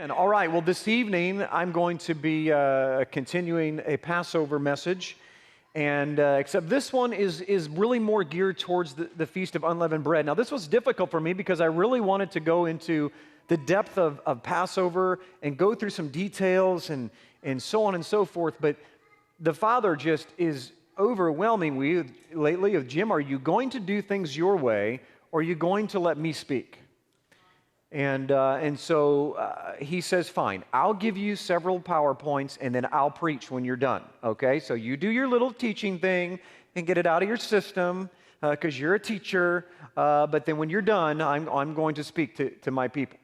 And all right, well, this evening I'm going to be continuing a Passover message, and except this one is really more geared towards the Feast of Unleavened Bread. Now, this was difficult for me because I really wanted to go into the depth of Passover and go through some details and so on and so forth, but the Father just is overwhelming me lately of, Jim, are you going to do things your way, or are you going to let me speak? And so he says, fine, I'll give you several PowerPoints and then I'll preach when you're done, okay? So you do your little teaching thing and get it out of your system because you're a teacher, but then when you're done, I'm going to speak to my people.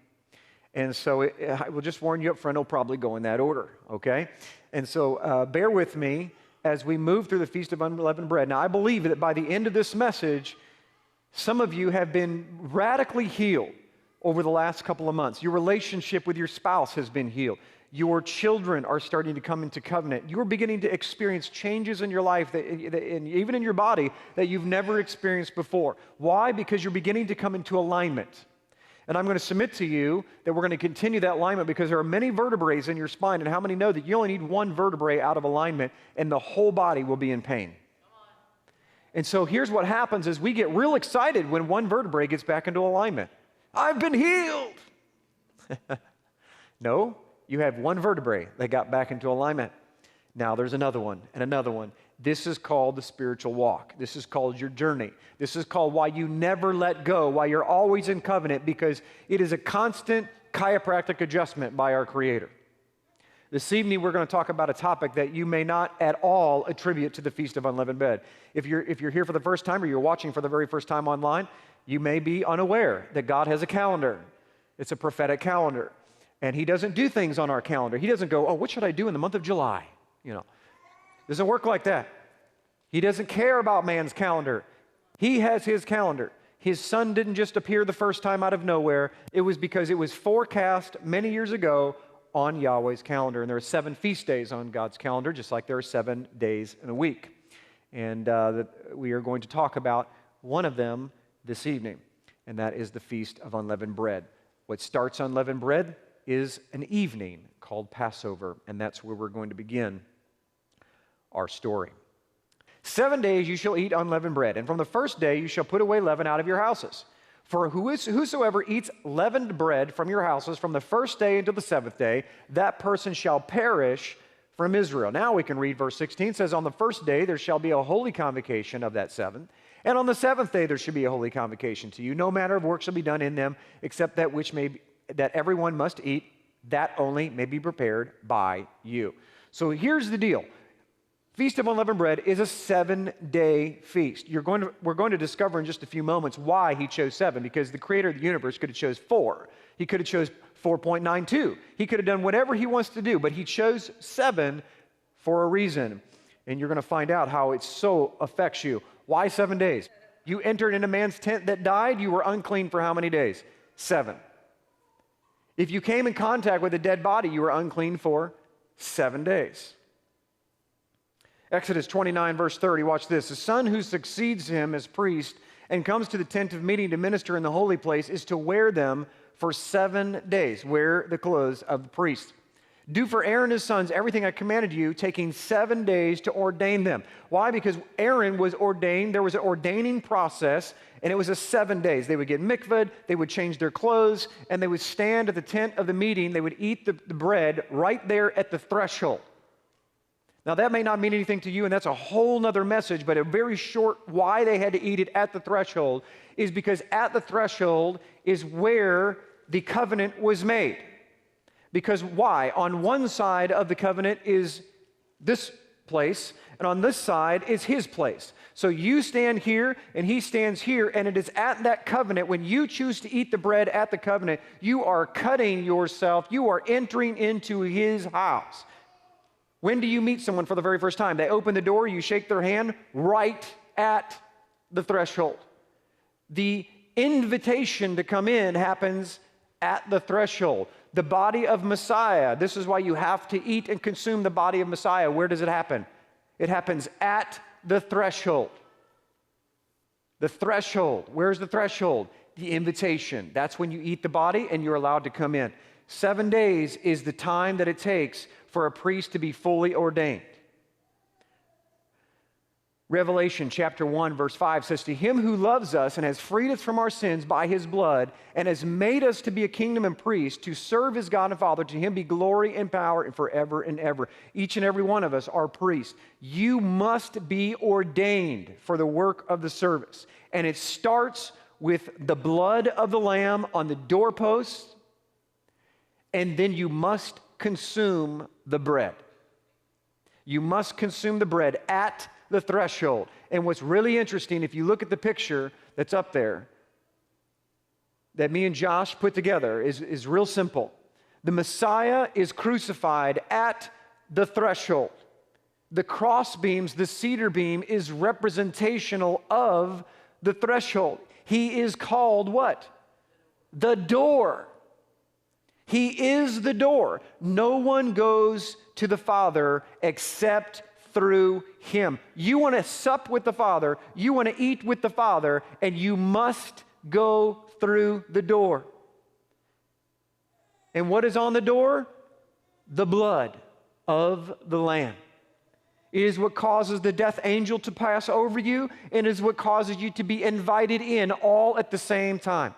And so I will just warn you up front, it'll probably go in that order, okay? And so bear with me as we move through the Feast of Unleavened Bread. Now, I believe that by the end of this message, some of you have been radically healed over the last couple of months. Your relationship with your spouse has been healed. Your children are starting to come into covenant. You're beginning to experience changes in your life, and even in your body, that you've never experienced before. Why? Because you're beginning to come into alignment. And I'm going to submit to you that we're going to continue that alignment because there are many vertebrae in your spine, and how many know that you only need one vertebrae out of alignment, and the whole body will be in pain. And so here's what happens is we get real excited when one vertebrae gets back into alignment. I've been healed. No, you have one vertebrae that got back into alignment. Now there's another one and another one. This is called the spiritual walk. This is called your journey. This is called why you never let go, why you're always in covenant, because it is a constant chiropractic adjustment by our Creator. This evening we're going to talk about a topic that you may not at all attribute to the Feast of Unleavened Bread. If you're here for the first time or you're watching for the very first time online, you may be unaware that God has a calendar. It's a prophetic calendar. And He doesn't do things on our calendar. He doesn't go, oh, what should I do in the month of July? It doesn't work like that. He doesn't care about man's calendar. He has His calendar. His Son didn't just appear the first time out of nowhere. It was because it was forecast many years ago on Yahweh's calendar. And there are 7 feast days on God's calendar, just like there are 7 days in a week. And we are going to talk about one of them this evening, and that is the Feast of Unleavened Bread. What starts unleavened bread is an evening called Passover, and that's where we're going to begin our story. 7 days you shall eat unleavened bread, and from the first day you shall put away leaven out of your houses. For whosoever eats leavened bread from your houses from the first day until the 7th day, that person shall perish from Israel. Now we can read verse 16. It says, on the first day there shall be a holy convocation of that 7th. And on the 7th day there should be a holy convocation to you. No manner of work shall be done in them, except that which that everyone must eat, that only may be prepared by you. So here's the deal. Feast of Unleavened Bread is a 7-day feast. We're going to discover in just a few moments why He chose 7, because the Creator of the universe could have chose 4. He could have chose 4.92. He could have done whatever He wants to do, but He chose 7 for a reason. And you're going to find out how it so affects you. Why 7 days? You entered into man's tent that died, you were unclean for how many days? 7. If you came in contact with a dead body, you were unclean for 7 days. Exodus 29, verse 30, watch this. The son who succeeds him as priest and comes to the tent of meeting to minister in the holy place is to wear them for 7 days. Wear the clothes of the priest. Do for Aaron and his sons everything I commanded you, taking 7 days to ordain them. Why? Because Aaron was ordained. There was an ordaining process, and it was a 7 days. They would get mikvahed, they would change their clothes, and they would stand at the tent of the meeting. They would eat the bread right there at the threshold. Now, that may not mean anything to you, and that's a whole nother message, but a very short why they had to eat it at the threshold is because at the threshold is where the covenant was made. Because why? On one side of the covenant is this place, and on this side is His place. So you stand here, and He stands here, and it is at that covenant, when you choose to eat the bread at the covenant, you are cutting yourself, you are entering into His house. When do you meet someone for the very first time? They open the door, you shake their hand right at the threshold. The invitation to come in happens at the threshold. The body of Messiah, this is why you have to eat and consume the body of Messiah. Where does it happen? It happens at the threshold. The threshold. Where's the threshold? The invitation. That's when you eat the body and you're allowed to come in. 7 days is the time that it takes for a priest to be fully ordained. Revelation chapter 1, verse 5 says, "To him who loves us and has freed us from our sins by his blood and has made us to be a kingdom and priests to serve his God and Father, to him be glory and power and forever and ever." Each and every one of us are priests. You must be ordained for the work of the service. And it starts with the blood of the Lamb on the doorposts, and then you must consume the bread. You must consume the bread at the threshold. And what's really interesting, if you look at the picture that's up there that me and Josh put together, is real simple. The Messiah is crucified at the threshold. The cross beams, the cedar beam, is representational of the threshold. He is called what? The door. He is the door. No one goes to the Father except through him. You want to sup with the Father, you want to eat with the Father, and you must go through the door. And what is on the door? The blood of the Lamb. It is what causes the death angel to pass over you, and it is what causes you to be invited in all at the same time.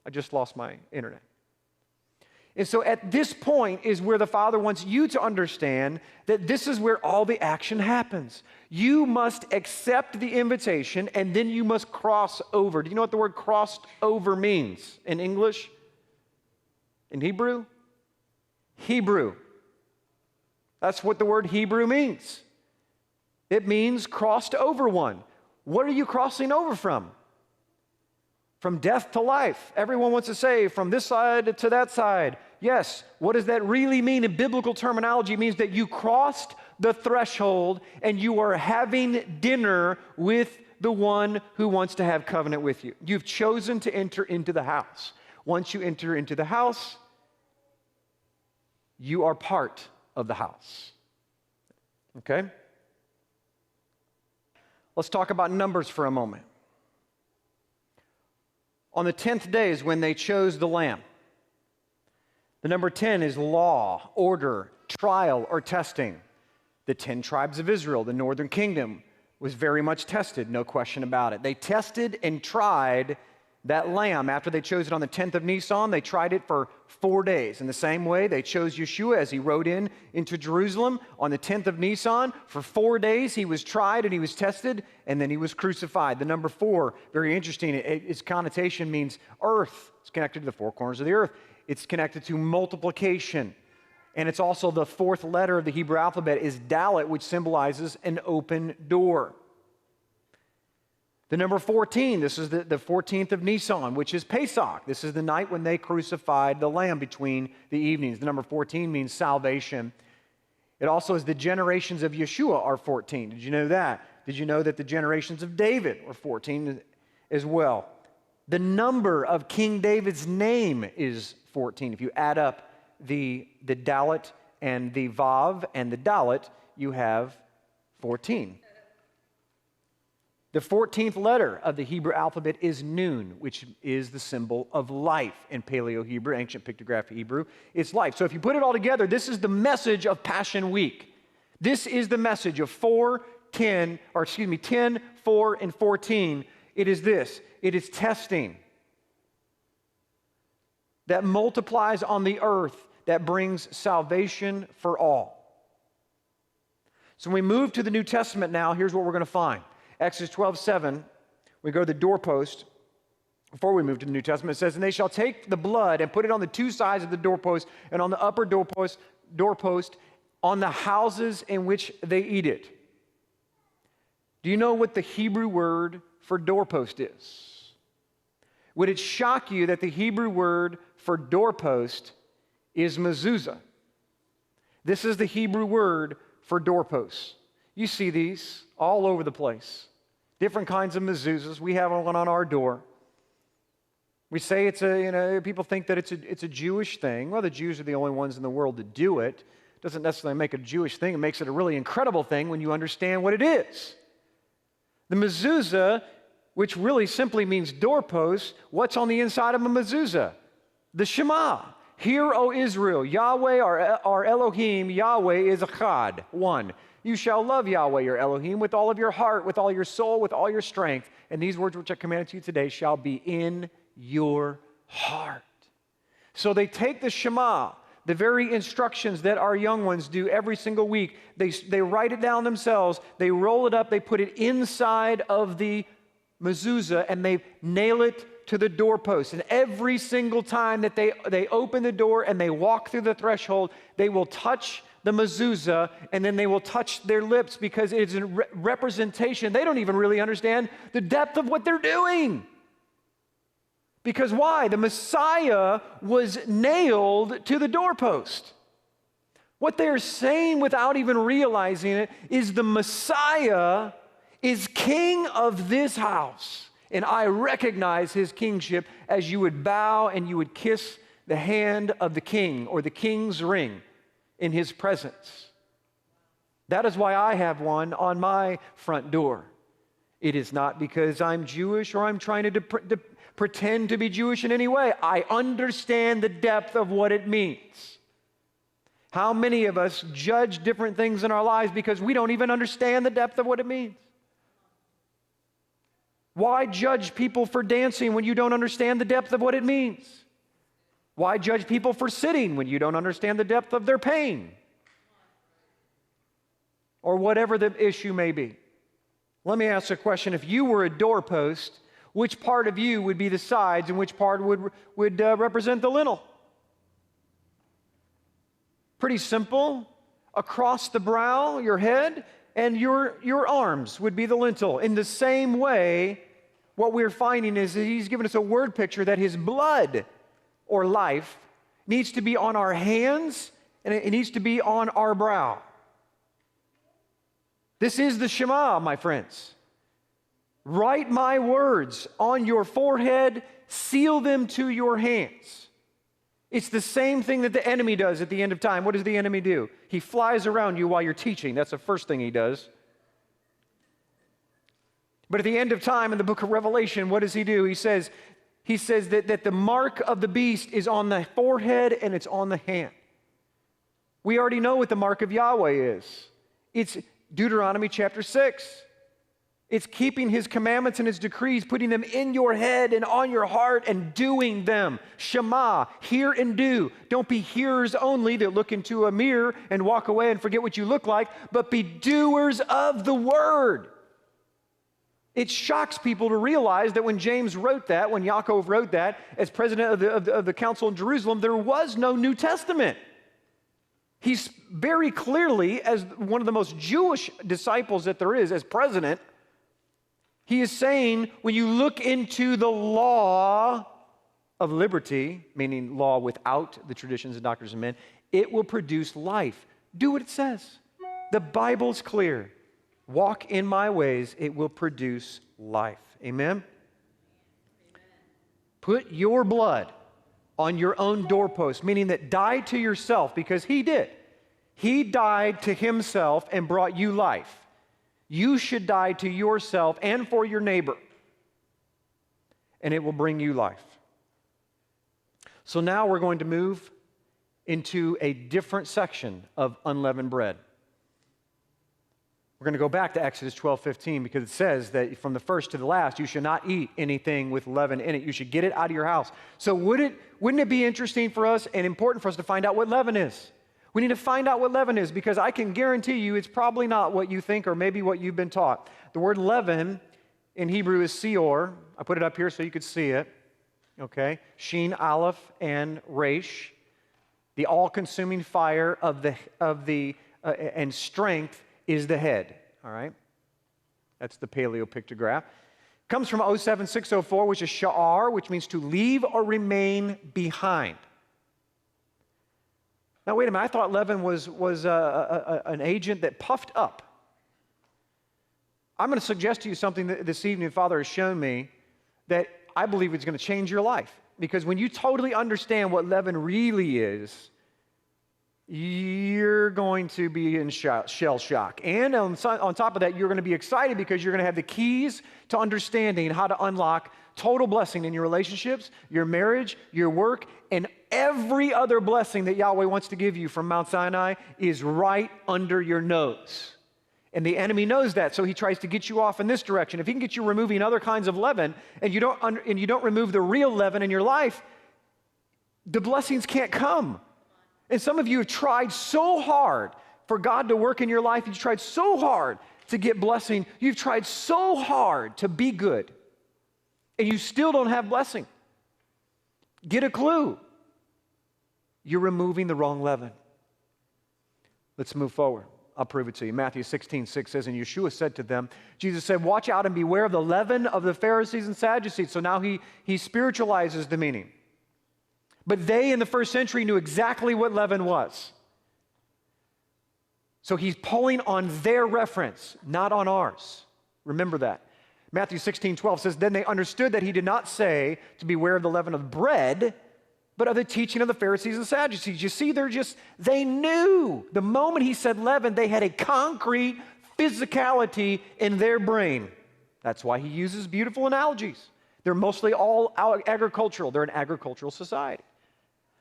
I just lost my internet. And so at this point is where the Father wants you to understand that this is where all the action happens. You must accept the invitation, and then you must cross over. Do you know what the word crossed over means in English? In Hebrew? Hebrew. That's what the word Hebrew means. It means crossed over one. What are you crossing over from? From death to life. Everyone wants to say from this side to that side. Yes, what does that really mean in biblical terminology? It means that you crossed the threshold and you are having dinner with the one who wants to have covenant with you. You've chosen to enter into the house. Once you enter into the house, you are part of the house. Okay? Let's talk about numbers for a moment. On the 10th day is when they chose the lamb. The number 10 is law, order, trial, or testing. The 10 tribes of Israel, the northern kingdom, was very much tested, no question about it. They tested and tried that lamb. After they chose it on the 10th of Nisan, they tried it for 4 days. In the same way, they chose Yeshua as he rode into Jerusalem on the 10th of Nisan. For 4 days, he was tried and he was tested, and then he was crucified. The number 4, very interesting. Its connotation means earth. It's connected to the four corners of the earth. It's connected to multiplication. And it's also the 4th letter of the Hebrew alphabet is Dalet, which symbolizes an open door. The number 14, this is the 14th of Nisan, which is Pesach. This is the night when they crucified the lamb between the evenings. The number 14 means salvation. It also is the generations of Yeshua are 14. Did you know that? Did you know that the generations of David were 14 as well? The number of King David's name is 14. If you add up the Dalet and the Vav and the Dalet, you have 14. The 14th letter of the Hebrew alphabet is Nun, which is the symbol of life in Paleo-Hebrew, ancient pictographic Hebrew. It's life. So if you put it all together, this is the message of Passion Week. This is the message of 10, 4, and 14. It is this. It is testing that multiplies on the earth, that brings salvation for all. So when we move to the New Testament now, here's what we're going to find. Exodus 12:7, we go to the doorpost. Before we move to the New Testament, it says, "And they shall take the blood and put it on the 2 sides of the doorpost and on the upper doorpost on the houses in which they eat it." Do you know what the Hebrew word for doorpost is? Would it shock you that the Hebrew word for doorpost is mezuzah? This is the Hebrew word for doorposts. You see these all over the place. Different kinds of mezuzahs. We have one on our door. We say people think that it's a Jewish thing. Well, the Jews are the only ones in the world to do it. It doesn't necessarily make it a Jewish thing. It makes it a really incredible thing when you understand what it is. The mezuzah, which really simply means doorpost, what's on the inside of a mezuzah? The shema. Hear, O Israel, Yahweh, our Elohim, Yahweh is Echad, one. You shall love Yahweh, your Elohim, with all of your heart, with all your soul, with all your strength. And these words which I commanded to you today shall be in your heart. So they take the Shema, the very instructions that our young ones do every single week. They write it down themselves. They roll it up. They put it inside of the mezuzah, and they nail it to the doorpost. And every single time that they open the door and they walk through the threshold, they will touch the mezuzah, and then they will touch their lips, because it's a representation. They don't even really understand the depth of what they're doing. Because why? The Messiah was nailed to the doorpost. What they're saying without even realizing it is the Messiah is king of this house. And I recognize his kingship as you would bow and you would kiss the hand of the king or the king's ring in his presence. That is why I have one on my front door. It is not because I'm Jewish or I'm trying to pretend to be Jewish in any way. I understand the depth of what it means. How many of us judge different things in our lives because we don't even understand the depth of what it means? Why judge people for dancing when you don't understand the depth of what it means? Why judge people for sitting when you don't understand the depth of their pain? Or whatever the issue may be. Let me ask a question. If you were a doorpost, which part of you would be the sides and which part would represent the lintel? Pretty simple. Across the brow, your head, and your arms would be the lintel. In the same way, what we're finding is that he's given us a word picture that his blood or life needs to be on our hands and it needs to be on our brow. This is the Shema, my friends. Write my words on your forehead, seal them to your hands. It's the same thing that the enemy does at the end of time. What does the enemy do? He flies around you while you're teaching. That's the first thing he does. But at the end of time in the book of Revelation, what does he do? He says that the mark of the beast is on the forehead and it's on the hand. We already know what the mark of Yahweh is. It's Deuteronomy chapter 6. It's keeping his commandments and his decrees, putting them in your head and on your heart and doing them. Shema, hear and do. Don't be hearers only that look into a mirror and walk away and forget what you look like, but be doers of the word. It shocks people to realize that when James wrote that, when Yaakov wrote that, as president of the council in Jerusalem, there was no New Testament. He's very clearly, as one of the most Jewish disciples that there is, as president, he is saying, when you look into the law of liberty, meaning law without the traditions and doctrines of men, it will produce life. Do what it says. The Bible's clear. Walk in my ways, it will produce life. Amen? Put your blood on your own doorpost, meaning that die to yourself, because he did. He died to himself and brought you life. You should die to yourself and for your neighbor, and it will bring you life. So now we're going to move into a different section of unleavened bread. We're going to go back to Exodus 12:15, because it says that from the first to the last, you should not eat anything with leaven in it. You should get it out of your house. So wouldn't it be interesting for us and important for us to find out what leaven is? We need to find out what leaven is, because I can guarantee you it's probably not what you think or maybe what you've been taught. The word leaven in Hebrew is seor. I put it up here so you could see it. Okay? Shin, Aleph, and Resh. The all-consuming fire of the and strength is the head. All right? That's the paleo pictograph. Comes from 07604, which is sha'ar, which means to leave or remain behind. Now, wait a minute. I thought leaven was an agent that puffed up. I'm going to suggest to you something that this evening Father has shown me that I believe is going to change your life. Because when you totally understand what leaven really is, you're going to be in shell shock. And on top of that, you're going to be excited because you're going to have the keys to understanding how to unlock total blessing in your relationships, your marriage, your work, and every other blessing that Yahweh wants to give you from Mount Sinai is right under your nose. And the enemy knows that, so he tries to get you off in this direction. If he can get you removing other kinds of leaven, and you don't remove the real leaven in your life, the blessings can't come. And some of you have tried so hard for God to work in your life. You've tried so hard to get blessing. You've tried so hard to be good, and you still don't have blessing. Get a clue. You're removing the wrong leaven. Let's move forward. I'll prove it to you. Matthew 16:6 says, and Yeshua said to them, Jesus said, watch out and beware of the leaven of the Pharisees and Sadducees. So now he spiritualizes the meaning. But they in the first century knew exactly what leaven was. So he's pulling on their reference, not on ours. Remember that. Matthew 16:12 says, then they understood that he did not say to beware of the leaven of bread, but of the teaching of the Pharisees and Sadducees. You see, they knew. The moment he said leaven, they had a concrete physicality in their brain. That's why he uses beautiful analogies. They're mostly all agricultural. They're an agricultural society.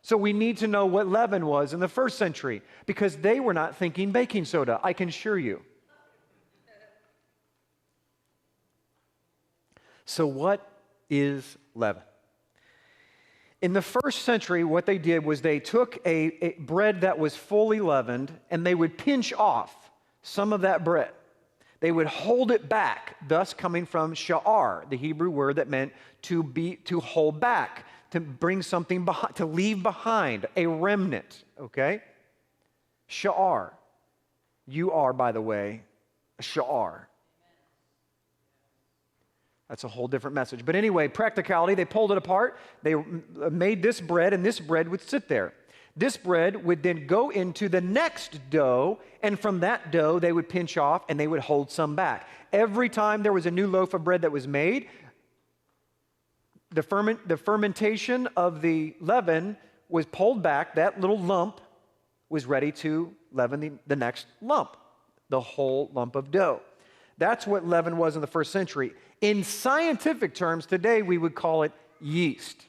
So we need to know what leaven was in the first century, because they were not thinking baking soda, I can assure you. So what is leaven? In the first century, what they did was they took a bread that was fully leavened, and they would pinch off some of that bread. They would hold it back, thus coming from sha'ar, the Hebrew word that meant to hold back, to bring something behind, to leave behind, a remnant, okay? Sha'ar. You are, by the way, a sha'ar. That's a whole different message. But anyway, practicality, they pulled it apart. They made this bread, and this bread would sit there. This bread would then go into the next dough, and from that dough, they would pinch off, and they would hold some back. Every time there was a new loaf of bread that was made, the fermentation of the leaven was pulled back. That little lump was ready to leaven the next lump, the whole lump of dough. That's what leaven was in the first century. In scientific terms, today we would call it yeast.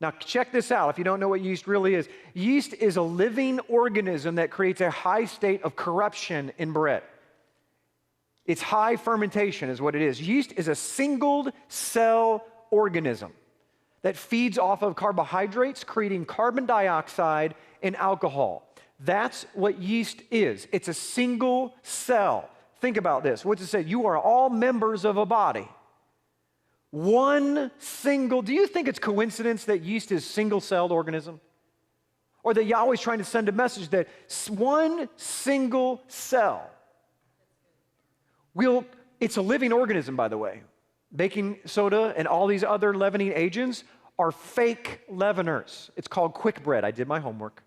Now check this out if you don't know what yeast really is. Yeast is a living organism that creates a high state of corruption in bread. It's high fermentation is what it is. Yeast is a single cell organism that feeds off of carbohydrates, creating carbon dioxide and alcohol. That's what yeast is. It's a single cell. Think about this. What's it say? You are all members of a body. One single, do you think it's coincidence that yeast is single-celled organism? Or that Yahweh's trying to send a message that one single cell it's a living organism, by the way. Baking soda and all these other leavening agents are fake leaveners. It's called quick bread. I did my homework.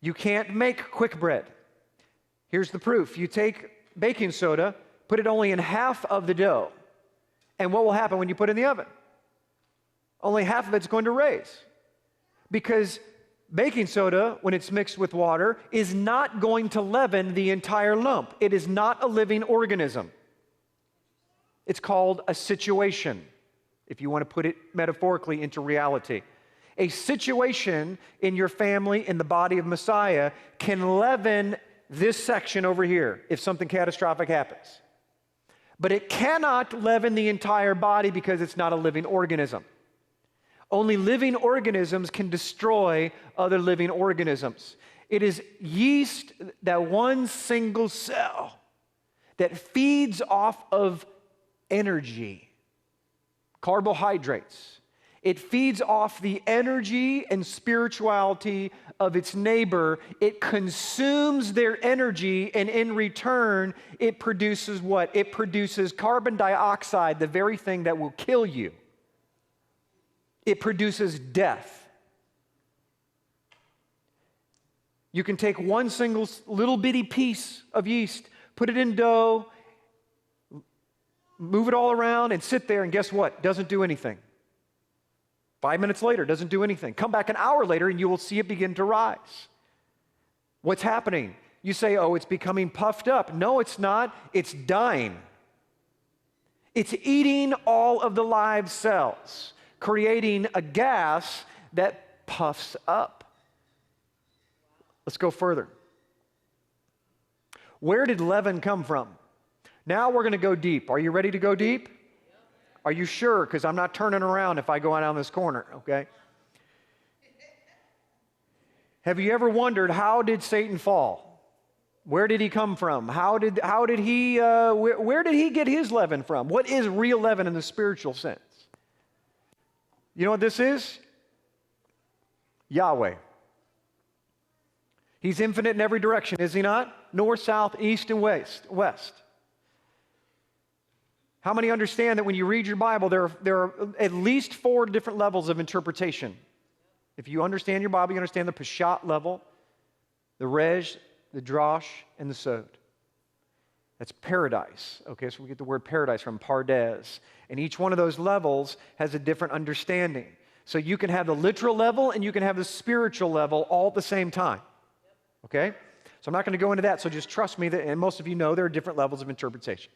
You can't make quick bread. Here's the proof. You take baking soda, put it only in half of the dough, and what will happen when you put it in the oven? Only half of it's going to raise. Because baking soda, when it's mixed with water, is not going to leaven the entire lump. It is not a living organism. It's called a situation, if you want to put it metaphorically into reality. A situation in your family, in the body of Messiah, can leaven this section over here if something catastrophic happens. But it cannot leaven the entire body because it's not a living organism. Only living organisms can destroy other living organisms. It is yeast, that one single cell, that feeds off of energy, carbohydrates. It feeds off the energy and spirituality of its neighbor. It consumes their energy, and in return, it produces what? It produces carbon dioxide, the very thing that will kill you. It produces death. You can take one single little bitty piece of yeast, put it in dough, move it all around, and sit there, and guess what? Doesn't do anything. 5 minutes later, doesn't do anything. Come back an hour later, and you will see it begin to rise. What's happening? You say, oh, it's becoming puffed up. No, it's not. It's dying. It's eating all of the live cells, creating a gas that puffs up. Let's go further. Where did leaven come from? Now we're going to go deep. Are you ready to go deep? Are you sure? Because I'm not turning around if I go down this corner, okay? Have you ever wondered, how did Satan fall? Where did he come from? Where did he get his leaven from? What is real leaven in the spiritual sense? You know what this is? Yahweh. He's infinite in every direction, is he not? North, south, east, and west. How many understand that when you read your Bible, there are at least 4 different levels of interpretation? If you understand your Bible, you understand the Peshat level, the Resh, the Drosh, and the Sod. That's paradise. Okay, so we get the word paradise from Pardes. And each one of those levels has a different understanding. So you can have the literal level and you can have the spiritual level all at the same time. Okay? So I'm not going to go into that, so just trust me that, and most of you know there are different levels of interpretation.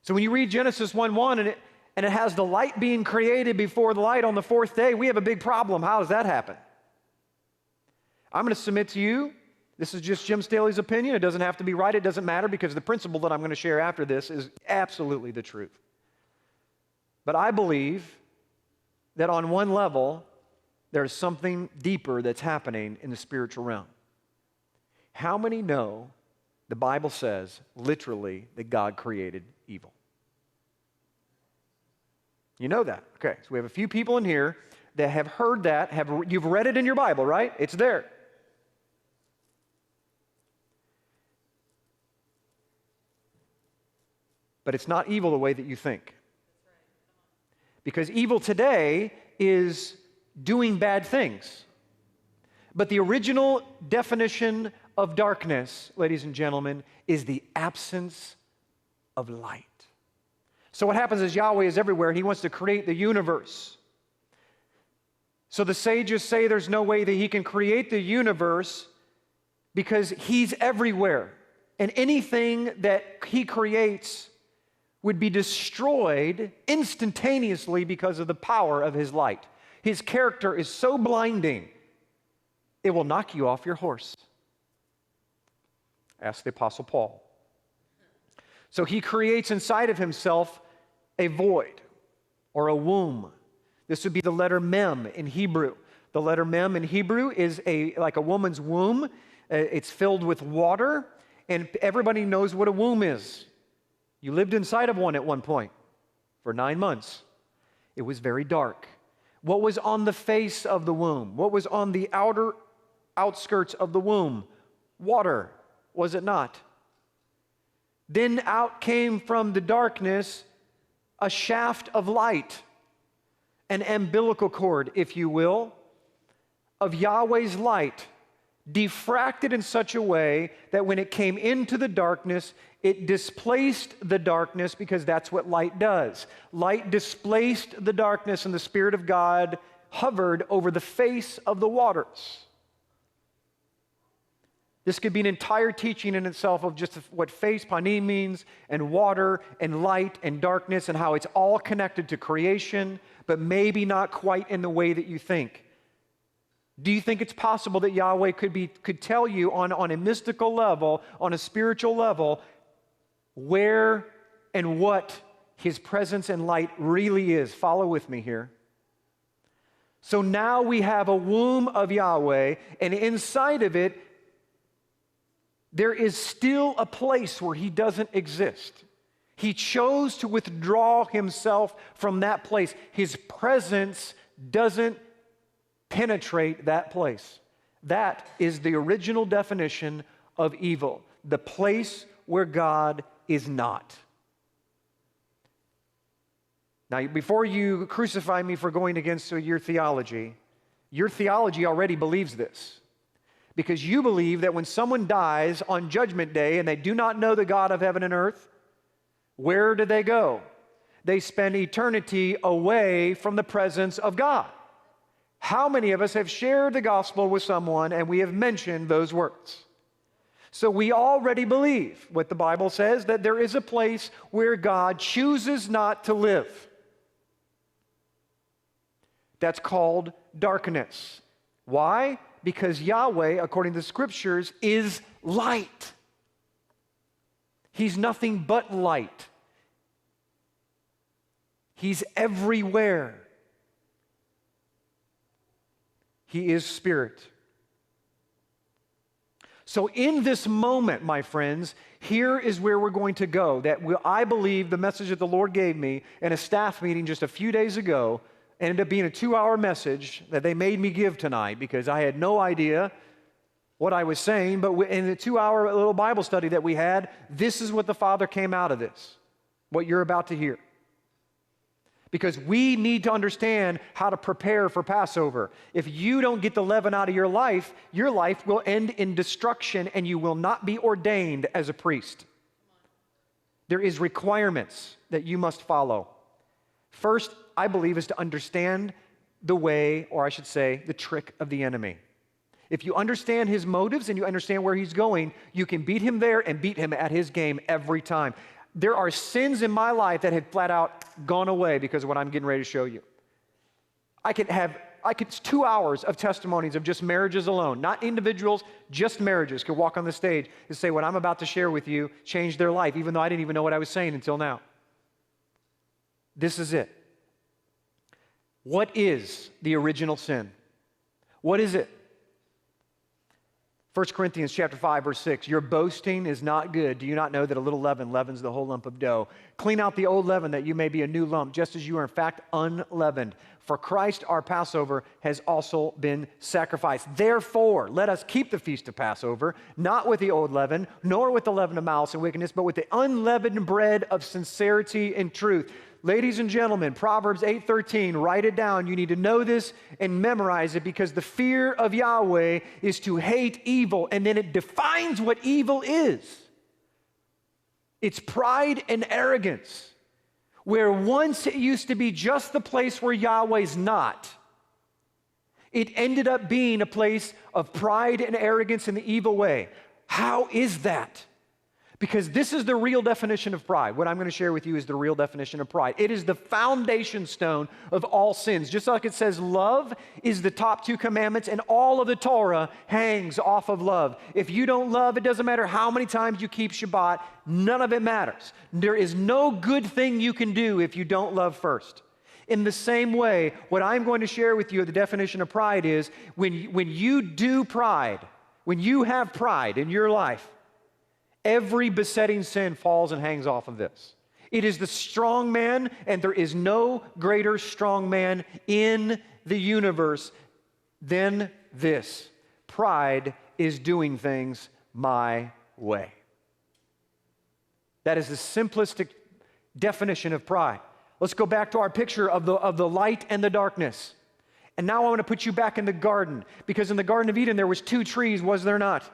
So when you read Genesis 1:1 and it has the light being created before the light on the 4th day, we have a big problem. How does that happen? I'm going to submit to you, this is just Jim Staley's opinion. It doesn't have to be right. It doesn't matter, because the principle that I'm going to share after this is absolutely the truth. But I believe that on one level, there's something deeper that's happening in the spiritual realm. How many know the Bible says, literally, that God created evil? You know that. Okay, so we have a few people in here that have heard that. You've read it in your Bible, right? It's there. But it's not evil the way that you think. Because evil today is doing bad things. But the original definition of darkness, ladies and gentlemen, is the absence of light. So what happens is Yahweh is everywhere, and he wants to create the universe. So the sages say there's no way that he can create the universe because he's everywhere. And anything that he creates would be destroyed instantaneously because of the power of his light. His character is so blinding, it will knock you off your horse. Ask the Apostle Paul. So he creates inside of himself a void or a womb. This would be the letter Mem in Hebrew. The letter Mem in Hebrew is like a woman's womb. It's filled with water, and everybody knows what a womb is. You lived inside of one at one point for 9 months. It was very dark. What was on the face of the womb? What was on the outer outskirts of the womb? Water, was it not? Then out came from the darkness a shaft of light, an umbilical cord, if you will, of Yahweh's light, diffracted in such a way that when it came into the darkness, it displaced the darkness, because that's what light does. Light displaced the darkness, and the Spirit of God hovered over the face of the waters. This could be an entire teaching in itself of just what face, panim, means, and water, and light, and darkness, and how it's all connected to creation, but maybe not quite in the way that you think. Do you think it's possible that Yahweh could tell you on a mystical level, on a spiritual level, where and what his presence and light really is? Follow with me here. So now we have a womb of Yahweh, and inside of it, there is still a place where he doesn't exist. He chose to withdraw himself from that place. His presence doesn't penetrate that place. That is the original definition of evil, the place where God is not. Now, before you crucify me for going against your theology already believes this. Because you believe that when someone dies on Judgment Day and they do not know the God of heaven and earth, where do they go? They spend eternity away from the presence of God. How many of us have shared the gospel with someone and we have mentioned those words? So we already believe what the Bible says, that there is a place where God chooses not to live. That's called darkness. Why? Because Yahweh, according to the Scriptures, is light. He's nothing but light. He's everywhere. He is spirit. So in this moment, my friends, here is where we're going to go. I believe the message that the Lord gave me in a staff meeting just a few days ago ended up being a 2-hour message that they made me give tonight because I had no idea what I was saying. But in the 2-hour little Bible study that we had, this is what the Father came out of this, what you're about to hear. Because we need to understand how to prepare for Passover. If you don't get the leaven out of your life will end in destruction and you will not be ordained as a priest. There is requirements that you must follow. First, I believe, is to understand the way, or I should say, the trick of the enemy. If you understand his motives and you understand where he's going, you can beat him there and beat him at his game every time. There are sins in my life that have flat out gone away because of what I'm getting ready to show you. I could 2 hours of testimonies of just marriages alone, not individuals, just marriages could walk on the stage and say what I'm about to share with you changed their life, even though I didn't even know what I was saying until now. This is it. What is the original sin? What is it? 1 Corinthians chapter 5, verse 6, your boasting is not good. Do you not know that a little leaven leavens the whole lump of dough? Clean out the old leaven that you may be a new lump, just as you are in fact unleavened. For Christ our Passover has also been sacrificed. Therefore, let us keep the feast of Passover, not with the old leaven, nor with the leaven of malice and wickedness, but with the unleavened bread of sincerity and truth. Ladies and gentlemen, Proverbs 8:13, write it down. You need to know this and memorize it because the fear of Yahweh is to hate evil, and then it defines what evil is. It's pride and arrogance, where once it used to be just the place where Yahweh's not. It ended up being a place of pride and arrogance in the evil way. How is that? Because this is the real definition of pride. What I'm going to share with you is the real definition of pride. It is the foundation stone of all sins. Just like it says love is the top 2 commandments, and all of the Torah hangs off of love. If you don't love, it doesn't matter how many times you keep Shabbat, none of it matters. There is no good thing you can do if you don't love first. In the same way, what I'm going to share with you, the definition of pride is when you do pride, when you have pride in your life, every besetting sin falls and hangs off of this. It is the strong man, and there is no greater strong man in the universe than this. Pride is doing things my way. That is the simplistic definition of pride. Let's go back to our picture of the light and the darkness. And now I want to put you back in the garden, because in the Garden of Eden there was 2 trees, was there not?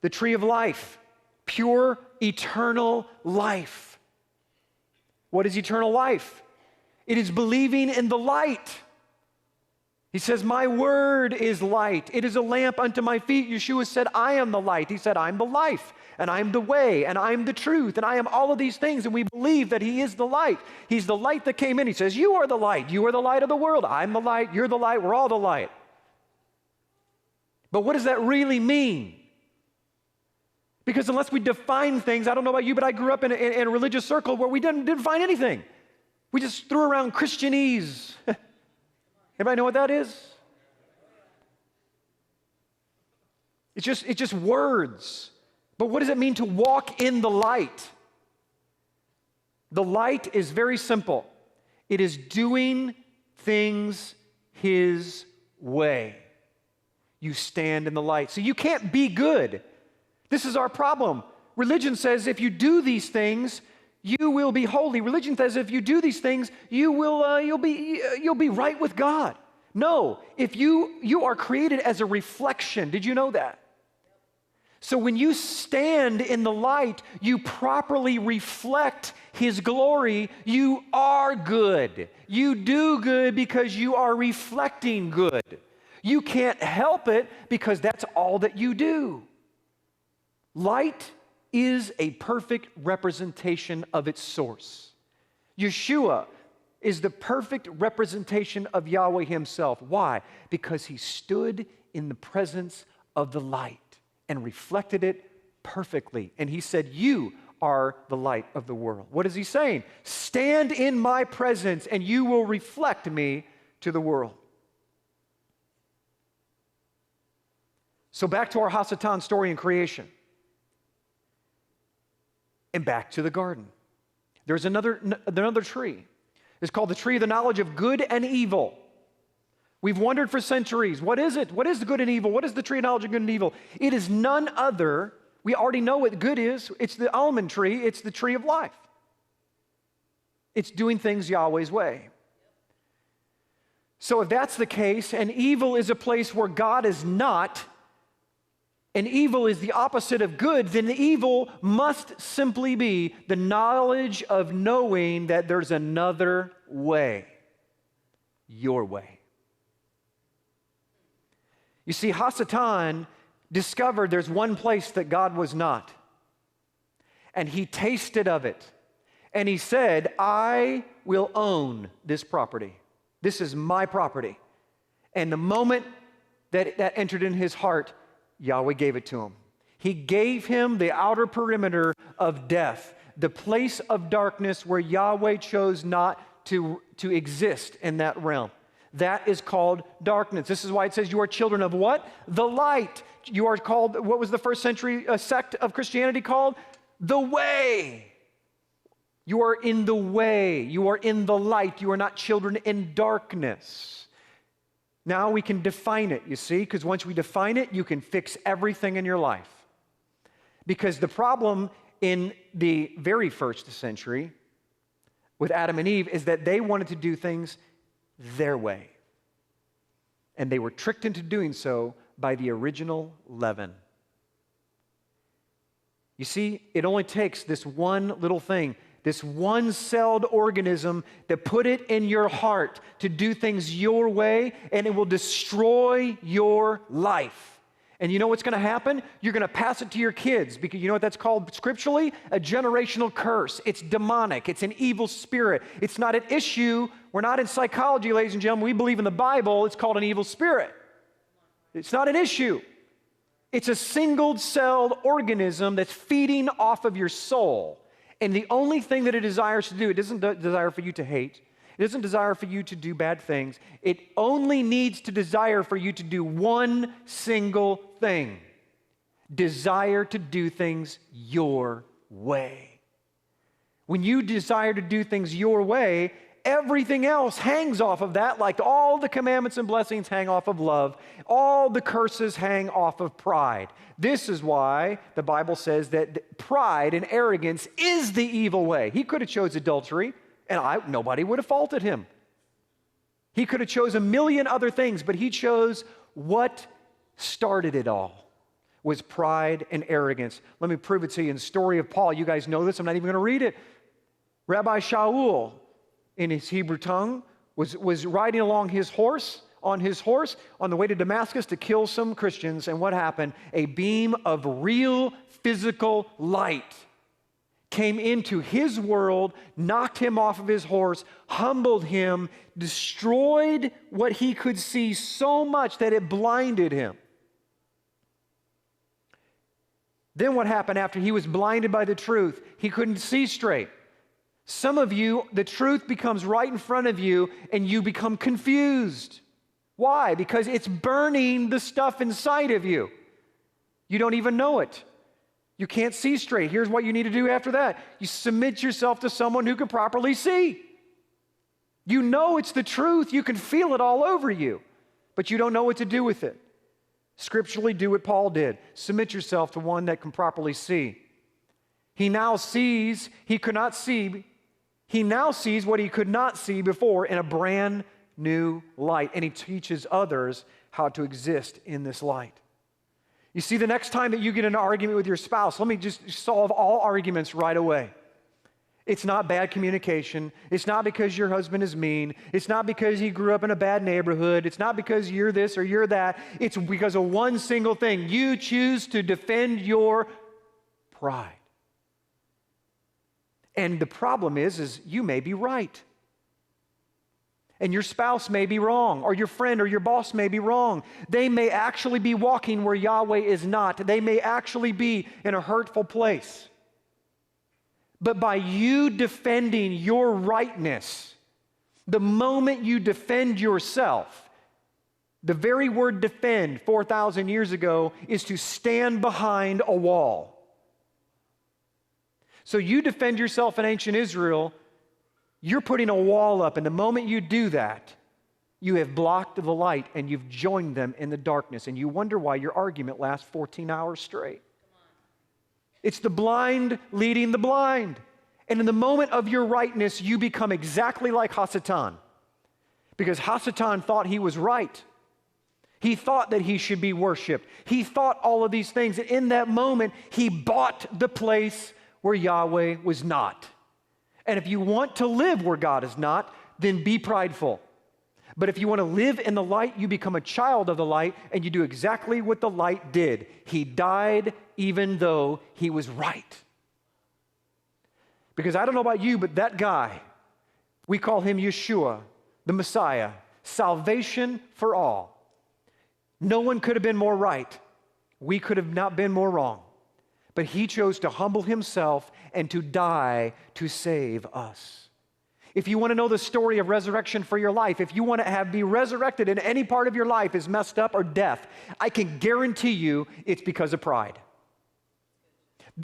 The tree of life. Pure, eternal life. What is eternal life? It is believing in the light. He says, my word is light. It is a lamp unto my feet. Yeshua said, I am the light. He said, I'm the life, and I'm the way, and I'm the truth, and I am all of these things, and we believe that he is the light. He's the light that came in. He says, you are the light. You are the light of the world. I'm the light. You're the light. We're all the light. But what does that really mean? Because unless we define things, I don't know about you, but I grew up in a religious circle where we didn't define anything. We just threw around Christianese. Everybody know what that is? It's just words. But what does it mean to walk in the light? The light is very simple. It is doing things his way. You stand in the light. So you can't be good. This is our problem. Religion says if you do these things, you will be holy. Religion says if you do these things, you'll be right with God. No, if you are created as a reflection. Did you know that? So when you stand in the light, you properly reflect his glory. You are good. You do good because you are reflecting good. You can't help it because that's all that you do. Light is a perfect representation of its source. Yeshua is the perfect representation of Yahweh himself. Why? Because he stood in the presence of the light and reflected it perfectly. And he said, you are the light of the world. What is he saying? Stand in my presence and you will reflect me to the world. So back to our Hasatan story in creation. And back to the garden. There's another tree. It's called the tree of the knowledge of good and evil. We've wondered for centuries, what is it? What is the good and evil? What is the tree of knowledge of good and evil? It is none other. We already know what good is. It's the almond tree. It's the tree of life. It's doing things Yahweh's way. So if that's the case, and evil is a place where God is not, and evil is the opposite of good, then the evil must simply be the knowledge of knowing that there's another way, your way. You see, Hasatan discovered there's one place that God was not, and he tasted of it, and he said, I will own this property. This is my property. And the moment that entered in his heart, Yahweh gave it to him. He gave him the outer perimeter of death, the place of darkness where Yahweh chose not to exist in that realm. That is called darkness. This is why it says you are children of what? The light. You are called, what was the first century sect of Christianity called? The way. You are in the way. You are in the light. You are not children in darkness. Now we can define it, you see, because once we define it, you can fix everything in your life. Because the problem in the very first century with Adam and Eve is that they wanted to do things their way. And they were tricked into doing so by the original leaven. You see, it only takes this one little thing, this one-celled organism, that put it in your heart to do things your way, and it will destroy your life. And you know what's going to happen? You're going to pass it to your kids, because you know what that's called scripturally? A generational curse. It's demonic. It's an evil spirit. It's not an issue. We're not in psychology, ladies and gentlemen. We believe in the Bible. It's called an evil spirit. It's not an issue. It's a single-celled organism that's feeding off of your soul. And the only thing that it desires to do, it doesn't desire for you to hate. It doesn't desire for you to do bad things. It only needs to desire for you to do one single thing. Desire to do things your way. When you desire to do things your way, everything else hangs off of that, like all the commandments and blessings hang off of love. All the curses hang off of pride. This is why the Bible says that pride and arrogance is the evil way. He could have chose adultery, and nobody would have faulted him. He could have chose a million other things, but he chose what started it all was pride and arrogance. Let me prove it to you in the story of Paul. You guys know this. I'm not even going to read it. Rabbi Shaul, in his Hebrew tongue, was riding along on his horse on the way to Damascus to kill some Christians. And what happened? A beam of real physical light came into his world, knocked him off of his horse, humbled him, destroyed what he could see so much that it blinded him. Then what happened after he was blinded by the truth? He couldn't see straight. Some of you, the truth becomes right in front of you and you become confused. Why? Because it's burning the stuff inside of you. You don't even know it. You can't see straight. Here's what you need to do after that. You submit yourself to someone who can properly see. You know it's the truth. You can feel it all over you, but you don't know what to do with it. Scripturally, do what Paul did. Submit yourself to one that can properly see. He now sees what he could not see before in a brand new light, and he teaches others how to exist in this light. You see, the next time that you get in an argument with your spouse, let me just solve all arguments right away. It's not bad communication. It's not because your husband is mean. It's not because he grew up in a bad neighborhood. It's not because you're this or you're that. It's because of one single thing. You choose to defend your pride. And the problem is you may be right. And your spouse may be wrong, or your friend or your boss may be wrong. They may actually be walking where Yahweh is not. They may actually be in a hurtful place. But by you defending your rightness, the moment you defend yourself, the very word defend 4,000 years ago is to stand behind a wall. So you defend yourself in ancient Israel, you're putting a wall up, and the moment you do that, you have blocked the light and you've joined them in the darkness, and you wonder why your argument lasts 14 hours straight. It's the blind leading the blind. And in the moment of your rightness, you become exactly like Hasatan. Because Hasatan thought he was right. He thought that he should be worshiped. He thought all of these things. And in that moment, he bought the place where Yahweh was not. And if you want to live where God is not, then be prideful. But if you want to live in the light, you become a child of the light, and you do exactly what the light did. He died even though he was right. Because I don't know about you, but that guy, we call him Yeshua, the Messiah, salvation for all. No one could have been more right. We could have not been more wrong. But he chose to humble himself and to die to save us. If you want to know the story of resurrection for your life, if you want to be resurrected in any part of your life is messed up or death, I can guarantee you it's because of pride.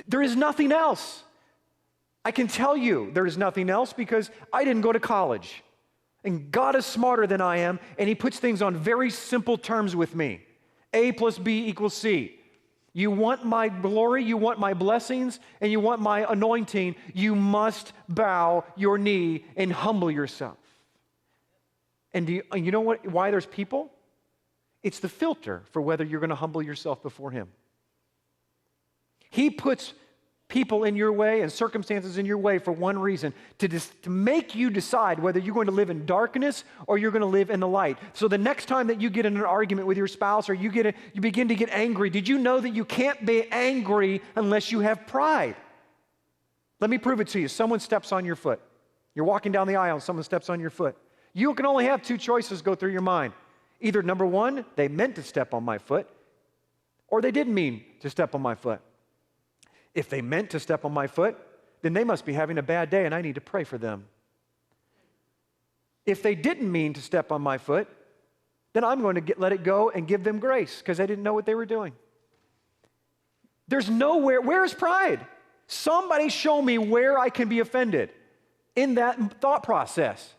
There is nothing else. I can tell you there is nothing else because I didn't go to college. And God is smarter than I am, and he puts things on very simple terms with me. A plus B equals C. You want my glory, you want my blessings, and you want my anointing, you must bow your knee and humble yourself. And you know what? Why there's people? It's the filter for whether you're going to humble yourself before him. He puts people in your way and circumstances in your way for one reason, to make you decide whether you're going to live in darkness or you're going to live in the light. So the next time that you get in an argument with your spouse or you begin to get angry, did you know that you can't be angry unless you have pride? Let me prove it to you. Someone steps on your foot. You're walking down the aisle and someone steps on your foot. You can only have two choices go through your mind. Either number one, they meant to step on my foot, or they didn't mean to step on my foot. If they meant to step on my foot, then they must be having a bad day and I need to pray for them. If they didn't mean to step on my foot, then I'm going to let it go and give them grace because I didn't know what they were doing. There's nowhere, where is pride? Somebody show me where I can be offended in that thought process.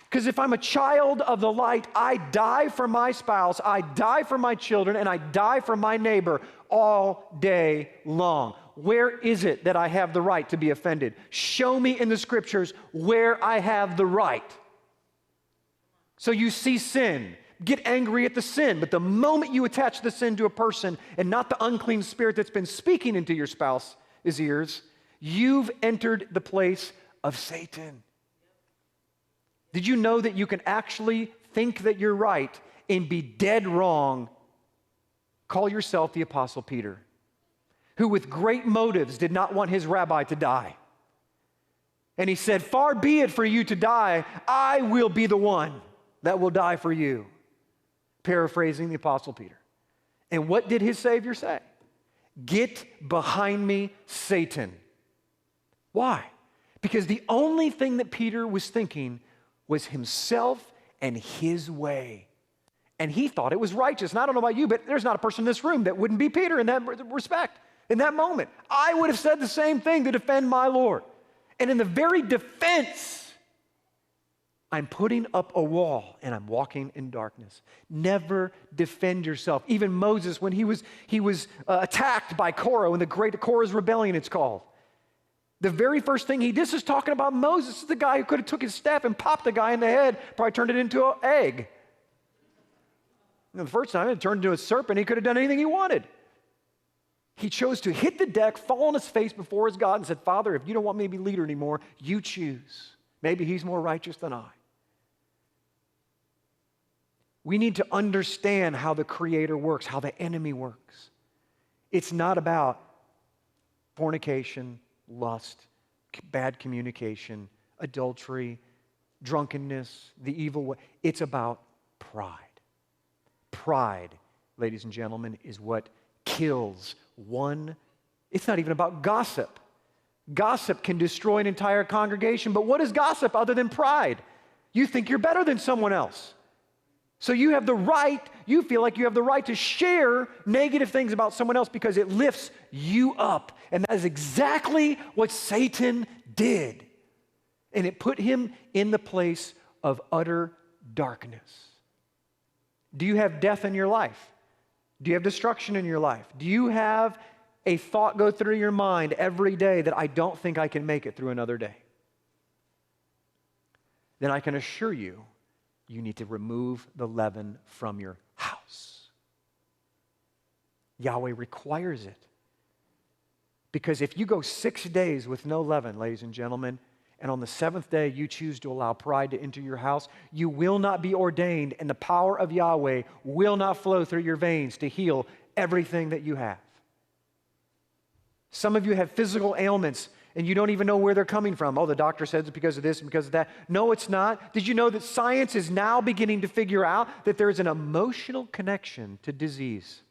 Because if I'm a child of the light, I die for my spouse, I die for my children, and I die for my neighbor all day long. Where is it that I have the right to be offended? Show me in the scriptures where I have the right. So you see sin, get angry at the sin, but the moment you attach the sin to a person and not the unclean spirit that's been speaking into your spouse's ears, you've entered the place of Satan. Did you know that you can actually think that you're right and be dead wrong? Call yourself the Apostle Peter, who with great motives did not want his rabbi to die. And he said, "Far be it for you to die, I will be the one that will die for you." Paraphrasing the Apostle Peter. And what did his Savior say? "Get behind me, Satan." Why? Because the only thing that Peter was thinking was himself and his way. And he thought it was righteous. And I don't know about you, but there's not a person in this room that wouldn't be Peter in that respect. In that moment, I would have said the same thing to defend my Lord. And in the very defense, I'm putting up a wall and I'm walking in darkness. Never defend yourself. Even Moses, when he was attacked by Korah, in the great Korah's rebellion, it's called. The very first thing this is talking about Moses. This is the guy who could have took his staff and popped the guy in the head, probably turned it into an egg. And the first time it turned into a serpent, he could have done anything he wanted. He chose to hit the deck, fall on his face before his God and said, "Father, if you don't want me to be leader anymore, you choose. Maybe he's more righteous than I." We need to understand how the Creator works, how the enemy works. It's not about fornication, lust, bad communication, adultery, drunkenness, the evil way. It's about pride. Pride, ladies and gentlemen, is what kills one. It's not even about gossip. Gossip can destroy an entire congregation, but what is gossip other than pride? You think you're better than someone else. So you feel like you have the right to share negative things about someone else because it lifts you up. And that is exactly what Satan did. And it put him in the place of utter darkness. Do you have death in your life? Do you have destruction in your life? Do you have a thought go through your mind every day that I don't think I can make it through another day? Then I can assure you, you need to remove the leaven from your house. Yahweh requires it. Because if you go 6 days with no leaven, ladies and gentlemen, and on the seventh day you choose to allow pride to enter your house, you will not be ordained, and the power of Yahweh will not flow through your veins to heal everything that you have. Some of you have physical ailments and you don't even know where they're coming from. Oh, the doctor says it's because of this and because of that. No, it's not. Did you know that science is now beginning to figure out that there is an emotional connection to disease?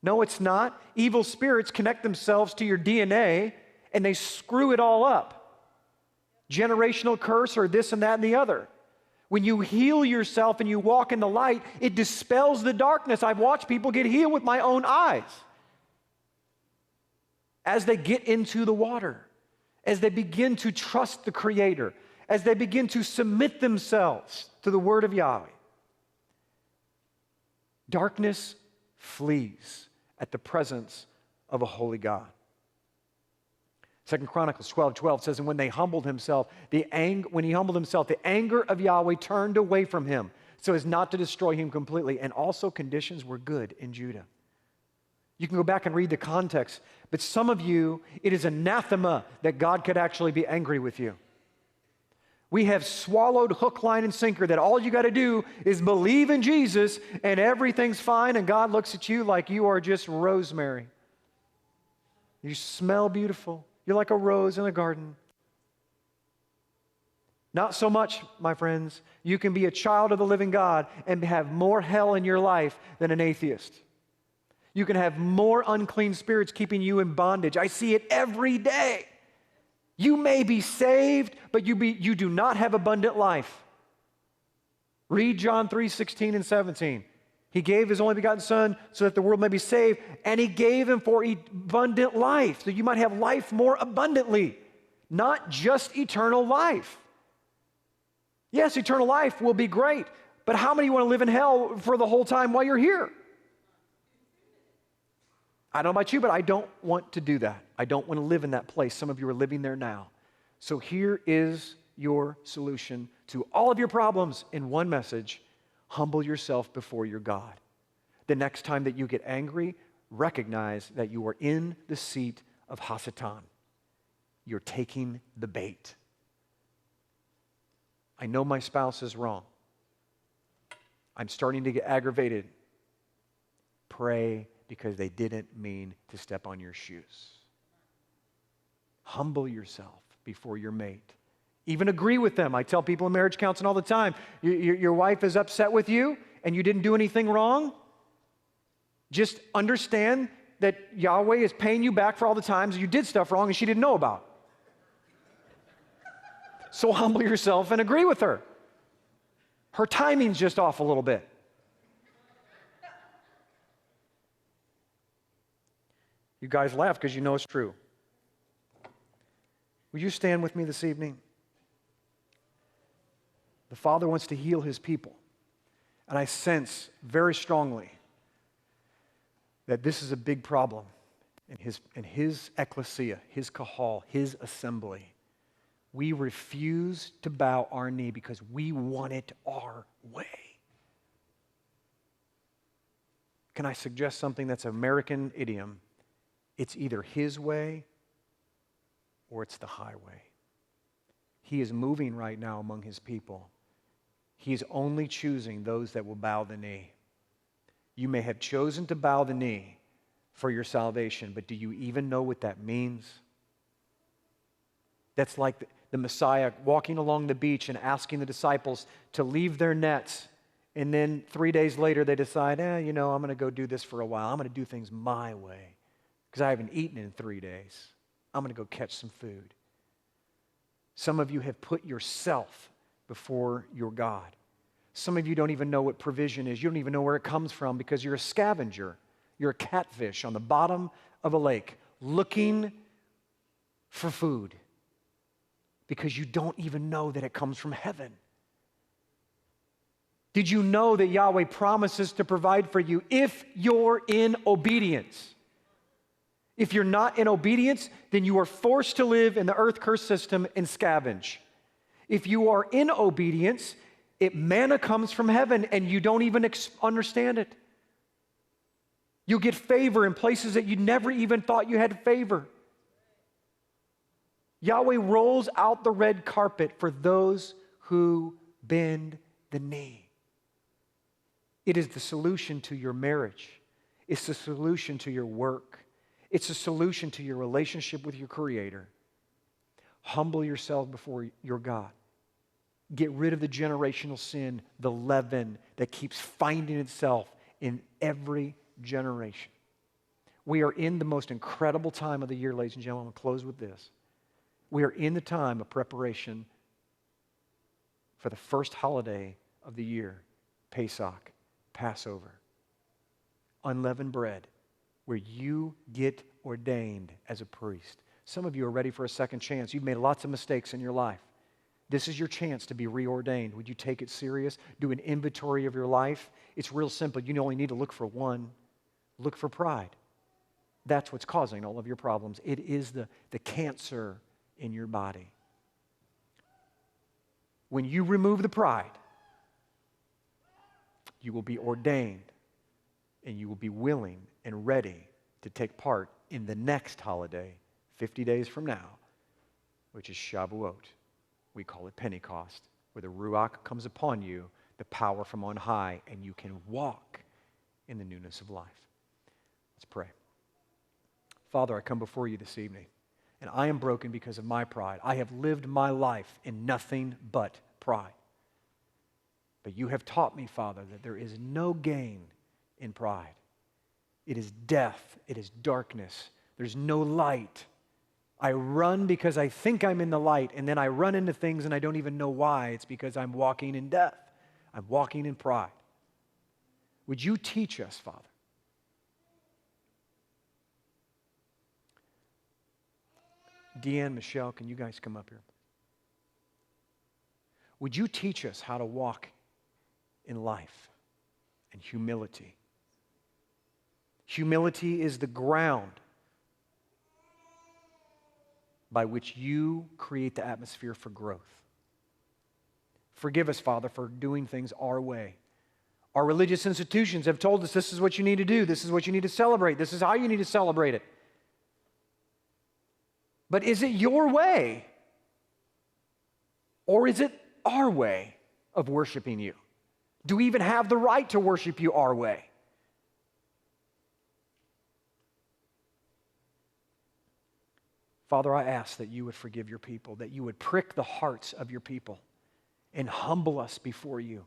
No, it's not. Evil spirits connect themselves to your DNA and they screw it all up. Generational curse or this and that and the other. When you heal yourself and you walk in the light, it dispels the darkness. I've watched people get healed with my own eyes. As they get into the water, as they begin to trust the Creator, as they begin to submit themselves to the Word of Yahweh, darkness flees at the presence of a holy God. 2 Chronicles 12:12 says, and when he humbled himself, the anger of Yahweh turned away from him so as not to destroy him completely. And also conditions were good in Judah. You can go back and read the context, but some of you, it is anathema that God could actually be angry with you. We have swallowed hook, line, and sinker that all you got to do is believe in Jesus and everything's fine, and God looks at you like you are just rosemary. You smell beautiful. You're like a rose in a garden. Not so much, my friends. You can be a child of the living God and have more hell in your life than an atheist. You can have more unclean spirits keeping you in bondage. I see it every day. You may be saved, but you do not have abundant life. Read John 3:16 and 17. He gave his only begotten Son so that the world may be saved, and he gave him for abundant life, so you might have life more abundantly, not just eternal life. Yes, eternal life will be great, but how many want to live in hell for the whole time while you're here? I don't know about you, but I don't want to do that. I don't want to live in that place. Some of you are living there now. So here is your solution to all of your problems in one message. Humble yourself before your God. The next time that you get angry, recognize that you are in the seat of Hasatan. You're taking the bait. I know my spouse is wrong. I'm starting to get aggravated. Pray, because they didn't mean to step on your shoes. Humble yourself before your mate. Even agree with them. I tell people in marriage counseling all the time, your wife is upset with you and you didn't do anything wrong. Just understand that Yahweh is paying you back for all the times you did stuff wrong and she didn't know about. So humble yourself and agree with her. Her timing's just off a little bit. You guys laugh because you know it's true. Will you stand with me this evening? The Father wants to heal his people. And I sense very strongly that this is a big problem in his ecclesia, his kahal, his assembly. We refuse to bow our knee because we want it our way. Can I suggest something that's an American idiom? It's either his way or it's the highway. He is moving right now among his people. He's only choosing those that will bow the knee. You may have chosen to bow the knee for your salvation. But do you even know what that means? That's like the Messiah walking along the beach and asking the disciples to leave their nets. And then 3 days later, they decide, I'm going to go do this for a while. I'm going to do things my way because I haven't eaten in 3 days. I'm going to go catch some food. Some of you have put yourself before your God. Some of you don't even know what provision is. You don't even know where it comes from because you're a scavenger. You're a catfish on the bottom of a lake looking for food because you don't even know that it comes from heaven. Did you know that Yahweh promises to provide for you if you're in obedience? If you're not in obedience, then you are forced to live in the earth curse system and scavenge. If you are in obedience, manna comes from heaven and you don't even understand it. You'll get favor in places that you never even thought you had favor. Yahweh rolls out the red carpet for those who bend the knee. It is the solution to your marriage. It's the solution to your work. It's a solution to your relationship with your Creator. Humble yourself before your God. Get rid of the generational sin, the leaven that keeps finding itself in every generation. We are in the most incredible time of the year, ladies and gentlemen. I'm going to close with this. We are in the time of preparation for the first holiday of the year, Pesach, Passover, unleavened bread, where you get ordained as a priest. Some of you are ready for a second chance. You've made lots of mistakes in your life. This is your chance to be reordained. Would you take it serious? Do an inventory of your life. It's real simple. You only need to look for one. Look for pride. That's what's causing all of your problems. It is the cancer in your body. When you remove the pride, you will be ordained and you will be willing and ready to take part in the next holiday, 50 days from now, which is Shavuot. We call it Pentecost, where the Ruach comes upon you, the power from on high, and you can walk in the newness of life. Let's pray. Father, I come before you this evening, and I am broken because of my pride. I have lived my life in nothing but pride. But you have taught me, Father, that there is no gain in pride. It is death. It is darkness. There's no light. I run because I think I'm in the light, and then I run into things and I don't even know why. It's because I'm walking in death. I'm walking in pride. Would you teach us, Father? Deanne, Michelle, can you guys come up here? Would you teach us how to walk in life and humility? Humility is the ground by which you create the atmosphere for growth. Forgive us, Father, for doing things our way. Our religious institutions have told us this is what you need to do, this is what you need to celebrate, this is how you need to celebrate it. But is it your way? Or is it our way of worshiping you? Do we even have the right to worship you our way? Father, I ask that you would forgive your people, that you would prick the hearts of your people and humble us before you.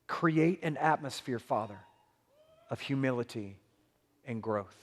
Create an atmosphere, Father, of humility and growth.